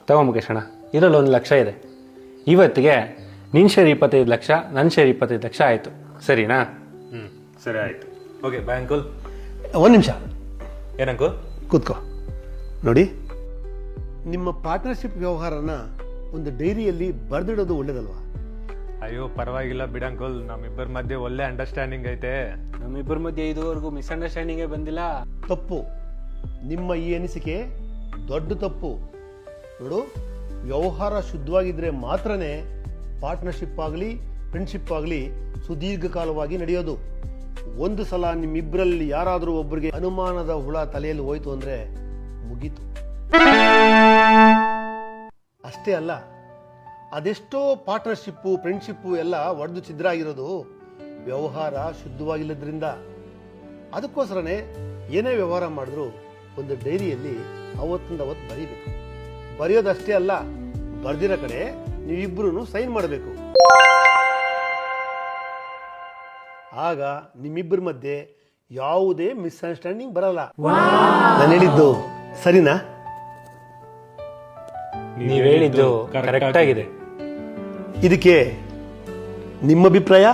ತಗೋ ಮುಖೇಶ್ ಅಣ್ಣ ಇದರಲ್ಲಿ 1,00,000 ಇದೆ. ಇವತ್ತಿಗೆ ನಿನ್ನ ಶೇರ್ 25 ಲಕ್ಷ, ನನ್ನ ಶೇರ್ 25 ಲಕ್ಷ ಆಯಿತು. ಸರಿನಾ? ಸರಿ ಆಯ್ತು. Okay bye uncle. ಒಂದು ನಿಮಿಷ ಏನಂಕಲ್? ಕೂತ್ಕೋ. ನೋಡಿ, ನಿಮ್ಮ ಪಾರ್ಟ್ನರ್ಶಿಪ್ ವ್ಯವಹಾರನ ಒಂದು ಡೈರಿಯಲ್ಲಿ ಬರೆದಿಡೋದು ಒಳ್ಳೇದಲ್ವಾ? ಅಯ್ಯೋ ಪರವಾಗಿಲ್ಲ ಬಿಡಂಕಲ್, ನಮ್ಮಿಬ್ಬರ ಮಧ್ಯೆ ಒಳ್ಳೆ ಅಂಡರ್ಸ್ಟ್ಯಾಂಡಿಂಗ್ ಐತೆ. ನಮ್ಮಿಬ್ಬರ ಮಧ್ಯೆ ಇದುವರೆಗೂ ಮಿಸ್ಅಂಡರ್ಸ್ಟ್ಯಾಂಡಿಂಗೇ ಬಂದಿಲ್ಲ. ತಪ್ಪು. ನಿಮ್ಮ ಈ ಅನಿಸಿಕೆ ದೊಡ್ಡ ತಪ್ಪು. ನೋಡು, ವ್ಯವಹಾರ ಶುದ್ಧವಾಗಿದ್ರೆ ಮಾತ್ರನೇ ಪಾರ್ಟ್ನರ್ಶಿಪ್ ಆಗಲಿ ಫ್ರೆಂಡ್ಶಿಪ್ ಆಗಲಿ ಸುದೀರ್ಘ ಕಾಲವಾಗಿ ನಡೆಯೋದು. ಒಂದು ಸಲ ನಿಮ್ಮಿಬ್ಬರಲ್ಲಿ ಯಾರಾದರೂ ಒಬ್ಬರಿಗೆ ಅನುಮಾನದ ಹುಳ ತಲೆಯಲ್ಲಿ ಹೋಯ್ತು ಅಂದ್ರೆ ಮುಗೀತು. ಅಷ್ಟೇ ಅಲ್ಲ, ಅದೆಷ್ಟೋ ಪಾರ್ಟ್ನರ್ಶಿಪ್ಪು ಫ್ರೆಂಡ್ಶಿಪ್ಪು ಎಲ್ಲ ಒಡೆದು ಛಿದ್ರ ಆಗಿರೋದು ವ್ಯವಹಾರ ಶುದ್ಧವಾಗಿಲ್ಲದ್ರಿಂದ. ಅದಕ್ಕೋಸ್ಕರನೇ ಏನೇ ವ್ಯವಹಾರ ಮಾಡಿದ್ರು ಒಂದು ಡೈರಿಯಲ್ಲಿ ಅವತ್ತಿಂದ ಅವತ್ತು ಬರೀಬೇಕು. ಬರೆಯೋದಷ್ಟೇ ಅಲ್ಲ, ಬರ್ದಿರೋ ಕಡೆ ನೀವಿಬ್ರು ಸೈನ್ ಮಾಡಬೇಕು. ಆಗ ನಿಮ್ಮಿಬ್ಬರ ಮಧ್ಯೆ ಯಾವುದೇ ಮಿಸ್ಅಂಡರ್ಸ್ಟ್ಯಾಂಡಿಂಗ್ ಬರಲ್ಲ. ನಾನು ಹೇಳಿದ್ದು ಸರಿನಾ? ನೀವು ಹೇಳಿದ್ದು ಕರೆಕ್ಟ್ ಆಗಿದೆ. ಇದಕ್ಕೆ ನಿಮ್ಮ ಅಭಿಪ್ರಾಯ?